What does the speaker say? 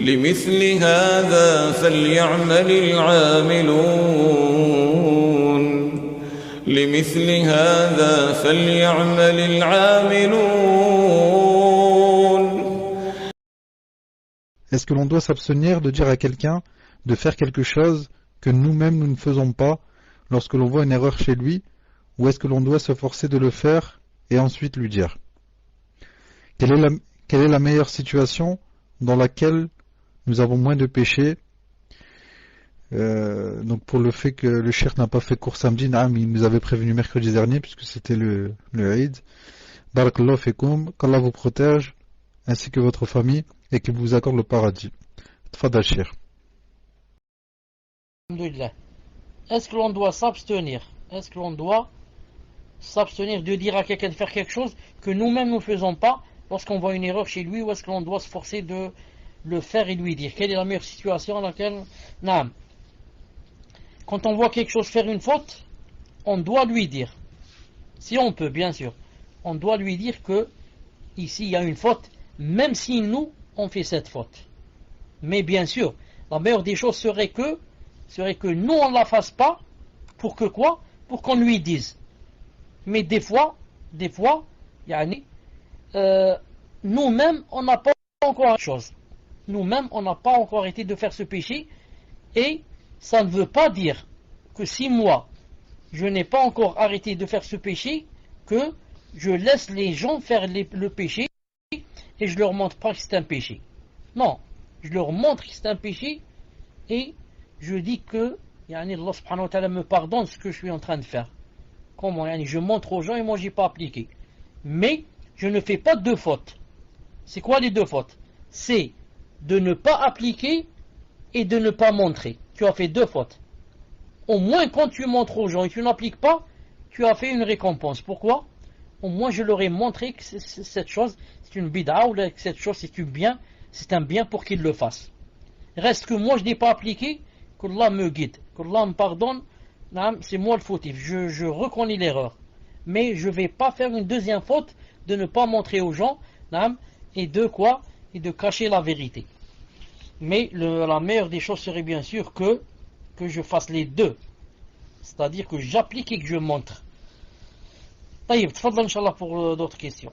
لمثل هذا فليعمل العاملون لمثل هذا فليعمل العاملون. Est-ce que l'on doit s'abstenir de dire à quelqu'un de faire quelque chose que nous-mêmes nous ne faisons pas lorsque l'on voit une erreur chez lui, ou est-ce que l'on doit se forcer de le faire et ensuite lui dire? Quelle est la meilleure situation dans laquelle nous avons moins de péchés? Donc pour le fait que le shirk n'a pas fait cours samedi, il nous avait prévenu mercredi dernier puisque c'était le Eid. Barakallahu fikum, qu'Allah vous protège ainsi que votre famille et qu'il vous accorde le paradis. Tfadal Cheikh. Alhamdulillah. Est-ce que l'on doit s'abstenir? Est-ce que l'on doit s'abstenir de dire à quelqu'un de faire quelque chose que nous-mêmes ne faisons pas lorsqu'on voit une erreur chez lui, ou est-ce que l'on doit se forcer de le faire et lui dire? Quelle est la meilleure situation dans laquelle... Non. Quand on voit quelque chose faire une faute, on doit lui dire. Si on peut, bien sûr. On doit lui dire que ici il y a une faute, même si nous, on fait cette faute. Mais bien sûr, la meilleure des choses serait que nous, on ne la fasse pas. Pour que quoi? Pour qu'on lui dise. Mais des fois, nous-mêmes, on n'a pas encore quelque chose. Nous-mêmes, on n'a pas encore arrêté de faire ce péché. Et ça ne veut pas dire que si moi, je n'ai pas encore arrêté de faire ce péché, que je laisse les gens faire le péché et je leur montre pas que c'est un péché. Non, je leur montre que c'est un péché et je dis que Allah subhanahu wa ta'ala me pardonne ce que je suis en train de faire. Comment? Je montre aux gens et moi j'ai pas appliqué. Mais je ne fais pas deux fautes. C'est quoi les deux fautes? C'est de ne pas appliquer et de ne pas montrer. Tu as fait deux fautes. Au moins quand tu montres aux gens et tu n'appliques pas, tu as fait une récompense. Pourquoi? Au moins je leur ai montré que cette chose c'est une bid'a, ou que cette chose c'est un bien pour qu'ils le fassent. Reste que moi je n'ai pas appliqué, qu'Allah me guide, qu'Allah me pardonne, c'est moi le fautif, je reconnais l'erreur. Mais je ne vais pas faire une deuxième faute de ne pas montrer aux gens, et de quoi? Et de cacher la vérité. Mais la meilleure des choses serait bien sûr que je fasse les deux. C'est-à-dire que j'applique et que je montre. Taïb, tfadla Inch'Allah pour d'autres questions.